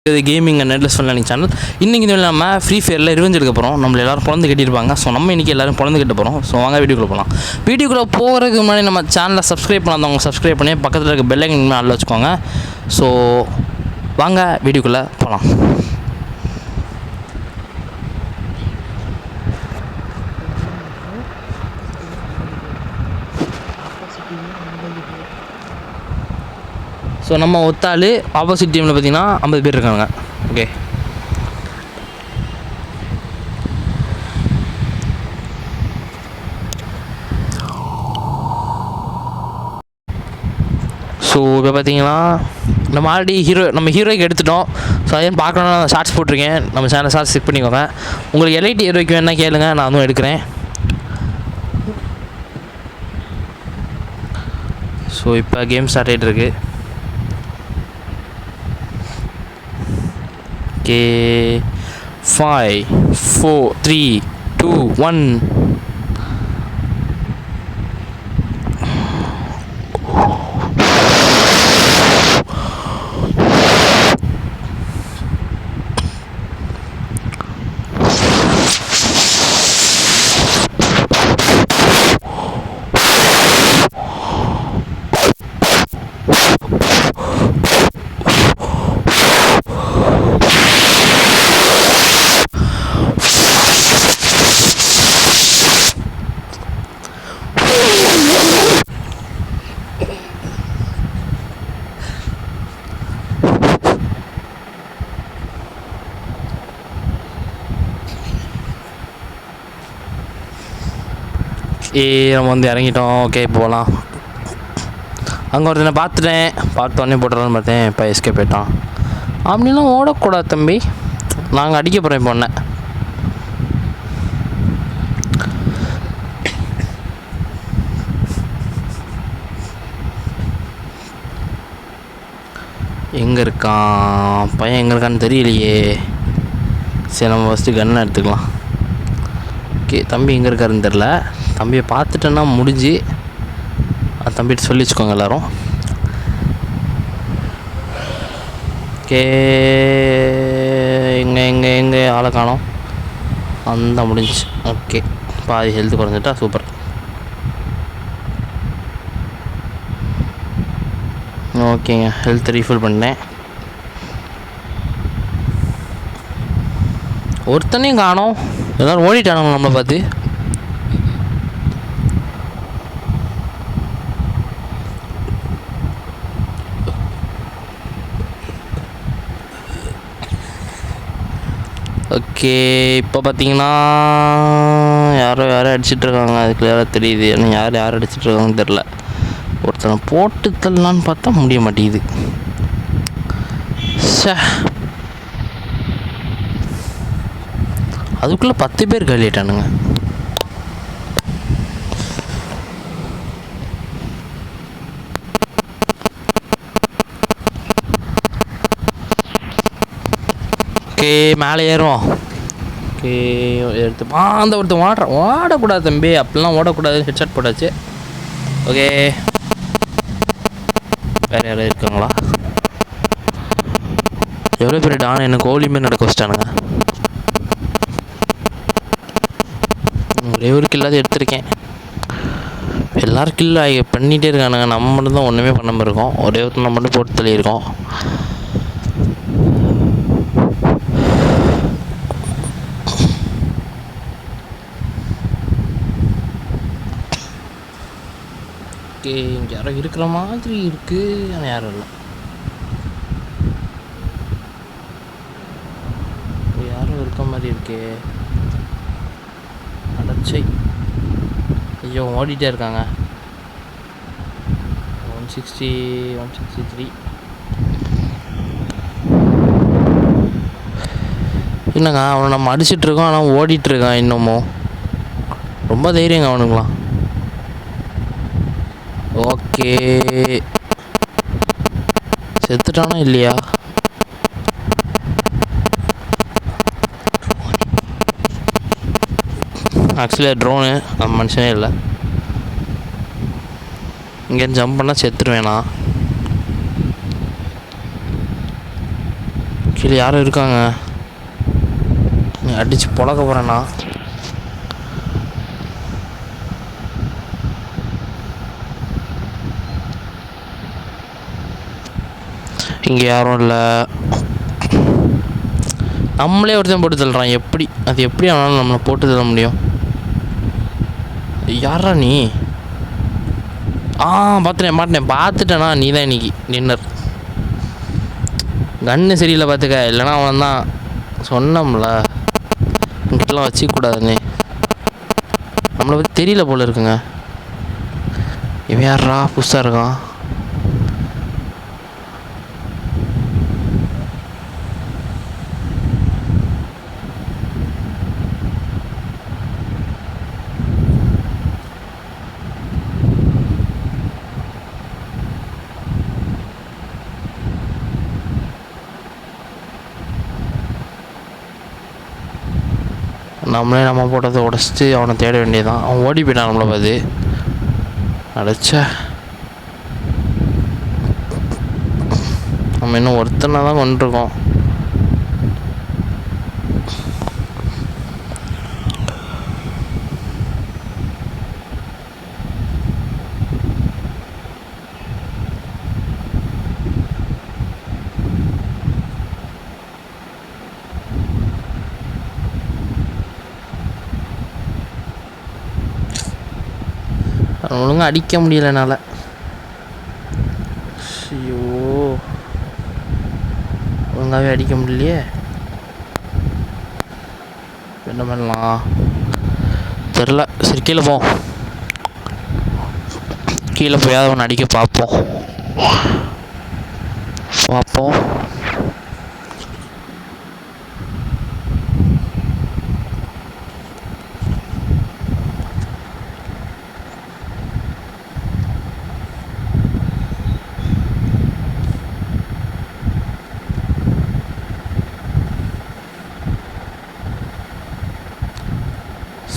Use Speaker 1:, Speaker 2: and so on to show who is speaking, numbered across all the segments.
Speaker 1: இது gaming and நெட்லெஸ் ஃபன்லேர்னிங் channel. இன்றைக்கி இது நம்ம ஃப்ரீ ஃபயரில் ரிவெஞ்ச் எடுக்க போகிறோம். நம்மள எல்லோரும் பிறந்து கட்டியிருப்பாங்க. ஸோ நம்ம இன்றைக்கி எல்லோரும் பிறந்து கட்ட போகிறோம். ஸோ வாங்க வீடியோக்குள்ளே போகலாம். வீடியோக்குள்ளே போகிறதுக்கு முன்னாடி நம்ம சேனலை சப்ஸ்கிரைப் பண்ணாதவங்க சப்ஸ்கிரைப் பண்ணி பக்கத்தில் இருக்க பெல் ஐக்கன் ஆல்ல வச்சுக்கோங்க. ஸோ வாங்க வீடியோக்குள்ளே போகலாம். ஸோ நம்ம ஒத்தாள் ஆப்போசிட் டீமில் பார்த்திங்கன்னா 50 பேர் இருக்காங்க. ஓகே, ஸோ இப்போ பார்த்தீங்கன்னா நம்ம ஆல்ரெடி ஹீரோய்க்கு எடுத்துட்டோம். ஸோ அதையும் பார்க்கணுன்னா நான் ஷார்ட்ஸ் போட்டிருக்கேன். நம்ம சேனல் ஷார்ட்ஸ் செக் பண்ணிக்கோங்க. உங்களுக்கு எலைட் ஹீரோய்க்கு வேணால் கேளுங்க, நான் அதுவும் எடுக்கிறேன். ஸோ இப்போ கேம் ஸ்டார்ட் ஆகிட்டு இருக்கு. ஓகே, 5 4 3 2 1. நம்ம வந்து இறங்கிட்டோம். ஓகே, போகலாம். அங்கே ஒருத்தனை பார்த்தோன்னே போட்டுறான்னு பார்த்தேன். இப்போ எஸ்கேப் போயிட்டான். அப்படின்லாம் ஓடக்கூடாது தம்பி, நாங்கள் அடிக்க போகிறோம் இப்போ ஒன்று. எங்கே இருக்கான் பையன்? எங்கே இருக்கான்னு தெரியலையே. சரி, நம்ம ஃபஸ்ட்டு கன்னை எடுத்துக்கலாம். ஓகே, தம்பி எங்கே இருக்காருன்னு தெரில. தம்பியை பார்த்துட்டேன்னா முடிஞ்சு. தம்பிகிட்ட சொல்லி வச்சுக்கோங்க எல்லோரும். ஓகே, எங்கே ஆளை காணோம். அந்த முடிஞ்சு. ஓகே, பாதி ஹெல்த் குறைஞ்சிட்டா சூப்பர். ஓகேங்க, ஹெல்த் ரீஃபில் பண்ணேன். ஒருத்தனையும் காணோம். எல்லோரும் ஓடிட்டானுங்க நம்மளை பார்த்து. ஓகே, இப்போ பார்த்தீங்கன்னா யாரோ அடிச்சிட்ருக்காங்க. அது கிளியராக தெரியுது. ஏன்னா யார் அடிச்சிட்ருக்காங்கன்னு தெரில. ஒருத்தனை போட்டு தள்ளலான்னு பார்த்தா முடிய மாட்டேங்குது. அதுக்குள்ளே 10 பேர் காலிட்டானுங்க. ஓகே, மேலே ஏறுவோம். ஓகே, எடுத்து அந்த ஒருத்தன் ஓடக்கூடாது தம்பி, அப்படிலாம் ஓடக்கூடாது. ஹெட்ஷாட் போட்டாச்சு. ஓகே, வேறு யாரும் இருக்காங்களா? எவ்வளோ பேர் டான் எனக்கு கோலியுமே நடக்க வச்சிட்டானுங்க. ஒரே ஒரு கில்லாவது எடுத்திருக்கேன். எல்லோரும் கில் பண்ணிகிட்டே இருக்கானுங்க. நம்ம மட்டும் தான் ஒன்றுமே பண்ணாமல் இருக்கோம். ஒரே ஒருத்தர் நம்ம மட்டும் போட்டு தள்ளியிருக்கோம். ஓகே, இங்கே யாரோ இருக்கிற மாதிரி இருக்குது. ஆனால் யாரும் இல்லை. யாரும் இருக்க மாதிரி இருக்கே. அடச்சை, ஐயோ ஓடிட்டே இருக்காங்க. 160 163. இல்லைங்க, அவனை நம்ம அடிச்சிட்ருக்கோம். ஆனால் ஓடிட்டுருக்கான் இன்னமும். ரொம்ப தைரியங்க அவனுங்களாம். ஓகே, செத்துட்டானா இல்லையா? ஆக்சுவலி ட்ரோனு, நம்ம மனுஷனே இல்லை. இங்கேருந்து ஜம்ப் பண்ணால் செத்துருவேண்ணா. கீழே யாரும் இருக்காங்க. நீ அடித்து பொழக்க போகிறேண்ணா. இங்கே யாரும் இல்லை. நம்மளே ஒருத்தன் போட்டு தள்ளுறான். எப்படி அது எப்படி ஆனாலும் நம்மளை போட்டு தள்ள முடியும்? யாரா நீ? பார்த்துட்டேண்ணா. நீ தான் இன்னைக்கு டின்னர். கன்று சரியில்லை பார்த்துக்க, இல்லைனா அவன் தான் சொன்னோம்ல இங்கிட்டலாம் வச்சிக்கூடாதுன்னு. நம்மளை பற்றி தெரியல போல இருக்குங்க. இவன் யாரா புதுசாக இருக்கான்? நம்மளே நம்ம போட்டதை உடச்சிட்டு அவனை தேட வேண்டியதான். அவன் ஓடி போயிட்டான் நம்மளை பார்த்து. அடைச்சா நம்ம இன்னும் ஒருத்தனை தான் கொண்டிருக்கோம். ஒழுங்காக அடிக்க முடியல என்னால். ஐயோ, ஒழுங்காகவே அடிக்க முடியலையே. என்ன பண்ணலாம் தெரில. சரி கீழே போவோம். கீழே போயாவது ஒன்று அடிக்க பார்ப்போம்.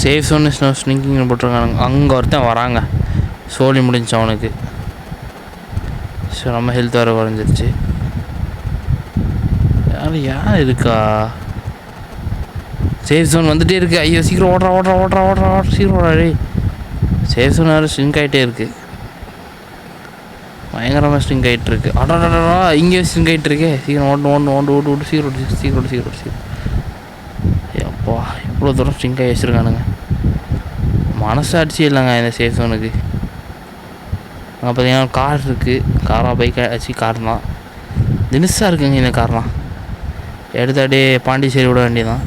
Speaker 1: சேஃப் ஜோன் இஸ் நோ ஸ்னிங்கிங்னு போட்டிருக்காங்க. அங்கே ஒருத்தன் வராங்க. சோழி முடிஞ்சு அவனுக்கு. ஸோ நம்ம ஹெல்த் வேறு குறைஞ்சிருச்சு. யார் இருக்கா? சேஃப் ஜோன் வந்துகிட்டே இருக்கு. ஐயோ சீக்கிரம் ஓடுறா சீக்கிரம் ஓடாடி. சேஃப் ஜோன் வேறு ஸ்ட்ரிங்க் ஆகிட்டே இருக்குது. பயங்கரமாக ஸ்ட்ரிங்க் ஆகிட்டுருக்கு. அடா இங்கே ஸ்ட்ரிங்க் ஆகிட்டுருக்கே. சீக்கிரம் ஓடு சீக்கிரம். அப்பா இவ்வளோ தூரம் ஸ்ட்ரிங்க் ஆகி வச்சுருக்கானுங்க. மனசாட்சி இல்லைங்க இந்த சேஃப் ஜோனுக்கு. அங்கே பார்த்தீங்கன்னா கார் இருக்குது. காராக பைக் ஆச்சு. கார் தான் தினுசாக இருக்குங்க இந்த கார்லாம். எடுத்து அப்படியே பாண்டிச்சேரி விட வேண்டியதான்.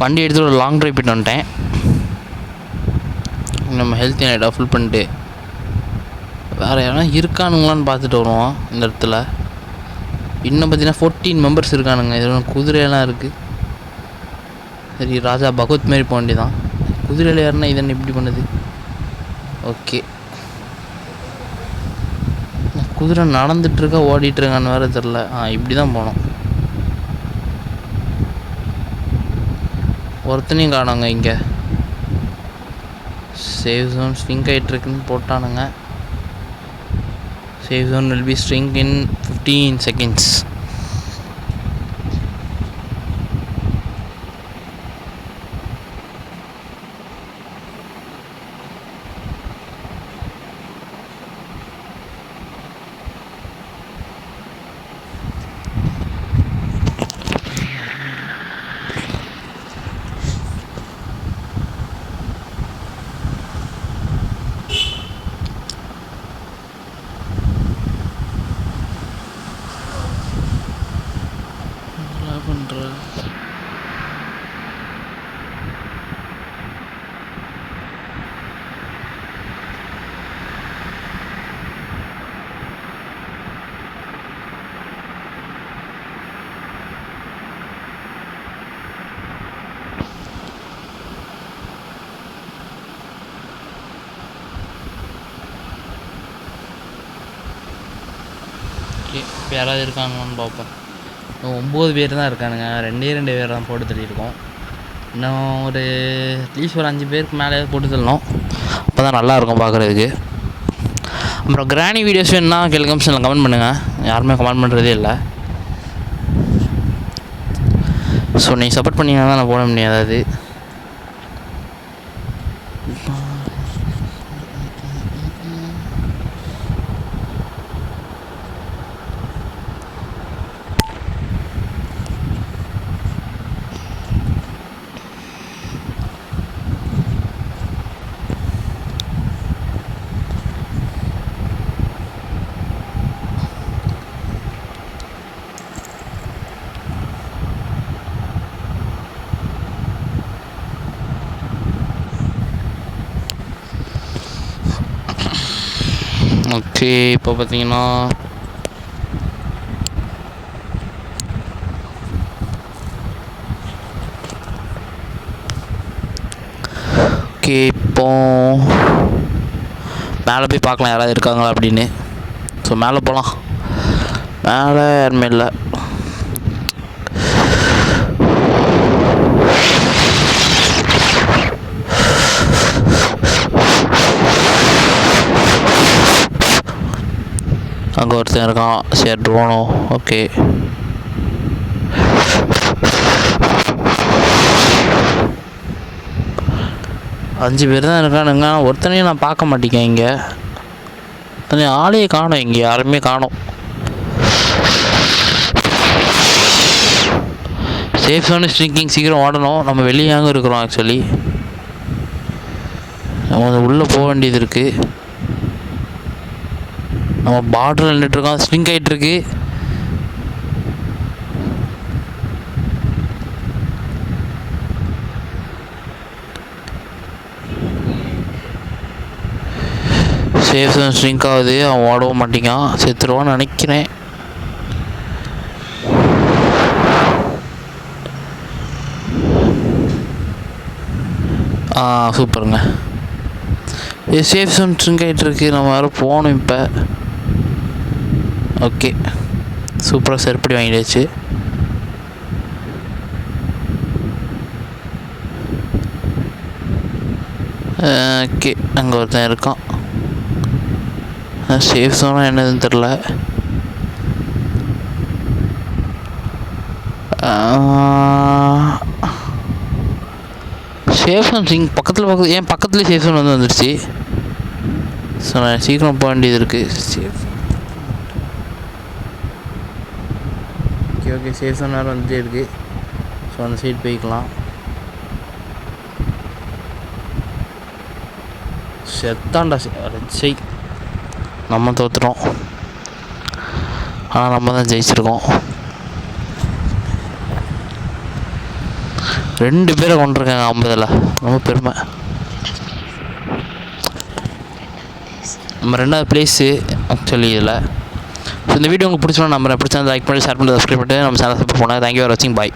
Speaker 1: வண்டி எடுத்துகிட்டு ஒரு லாங் ட்ரைவ் போய்ட்டு வந்துட்டேன். நம்ம ஹெல்த் யூனிட்டை ஃபுல் பண்ணிட்டு வேறு யாரா இருக்கானுங்களான்னு பார்த்துட்டு வருவோம். இந்த இடத்துல இன்னும் பார்த்தீங்கன்னா 14 மெம்பர்ஸ் இருக்கானுங்க. இதில் குதிரையெல்லாம் இருக்குது. சரி ராஜா பகவத் மாரி போக வேண்டியதான். குதிரையில் யாருன்னா இதென்ன இப்படி பண்ணுது? ஓகே, குதிரை நடந்துட்டுருக்கா ஓடிட்டுருக்கான்னு வேறு தெரில. இப்படி தான் போனோம். ஒருத்தனையும் காணுங்க. இங்கே சேவ் ஜோன் ஸ்ட்ரிங்க் ஆகிட்டுருக்குன்னு போட்டானுங்க. Safe zone will be shrink in 15 seconds. இப்போ யாராவது இருக்காங்கன்னு பார்ப்போம். 9 பேர் தான் இருக்கானுங்க. 2 பேர் தான் போட்டு தள்ளியிருக்கோம். இன்னும் ஒரு அட்லீஸ்ட் ஒரு 5 பேருக்கு மேலே போட்டு தள்ளணும். அப்போ தான் நல்லாயிருக்கும் பார்க்குறதுக்கு. அப்புறம் கிராணி வீடியோஸ் வேணுன்னா கமெண்ட்ஸில் கமெண்ட் பண்ணுங்கள். யாருமே கமெண்ட் பண்ணுறதே இல்லை. ஸோ நீங்கள் சப்போர்ட் பண்ணிங்கன்னா தான் நான் போட முடியாது. அது ஓகே. இப்போ பார்த்தீங்கன்னா ஓகே, இப்போ மேலே போய் பார்க்கலாம் யாராவது இருக்காங்களா அப்படின்னு. ஸோ மேலே போகலாம். மேலே யாருமே இல்லை. அங்கே ஒருத்தன் இருக்கான். சரி, ட்ரோனோ. ஓகே, அஞ்சு பேர் தான் இருக்கானுங்க. ஒருத்தனையும் நான் பார்க்க மாட்டேங்க. இங்கே ஆளையே காணும். இங்கே யாருமே காணும். Safe zone shrinking. சீக்கிரம் ஓடணும். நம்ம வெளியாங்க இருக்கிறோம். ஆக்சுவலி நம்ம உள்ளே போக வேண்டியது இருக்குது. நம்ம பார்டரில் நின்றுட்டுருக்கோம். ஸ்ட்ரிங்க் ஆகிட்டுருக்கு. சேஃப் ஜோன் ஸ்ட்ரிங்க் ஆகுது. அவன் ஓடவும் மாட்டேங்கான். செத்துருவான்னு நினைக்கிறேன். சூப்பருங்க. சேஃப் ஜோன் ஸ்ட்ரிங்க் ஆகிட்டுருக்கு. நம்ம வேறு போகணும் இப்போ. ஓகே, சூப்பராக செருப்படி வாங்கிடுச்சு. ஓகே, அங்கே ஒருத்தன் இருக்கான். சேஃப் ஜோனாக என்னதுன்னு தெரில. சேஃப் ஜோன் என் பக்கத்துலேயே சேஃப் ஜோன் வந்துடுச்சு. ஸோ நான் சீக்கிரம் போக வேண்டியது இருக்குது. ஓகே, சேஃப் ஜோன் நேரம் வந்துட்டே இருக்குது. ஸோ அந்த சைடு போய்க்கலாம். செத்தாண்டா. சரி, நம்ம தோற்றுறோம். ஆனால் நம்ம தான் ஜெயிச்சிருக்கோம். 2 பேரை கொண்டிருக்காங்க 50. ரொம்ப பெருமை. நம்ம 2வது ப்ளேஸு ஆக்சுவலி இதில். ஸோ இந்த வீடியோ உங்களுக்கு பிடிச்சோன்னா நம்புறேன். பிடிச்சா லைக் பண்ணி, ஷேர் பண்ணி, சப்ஸ்கிரைப் பண்ணிட்டு நம்ம சேனல் சப்போர்ட் பண்ணுங்கள். தேங்க்யூ ஃபார் வாட்சிங். பாய்.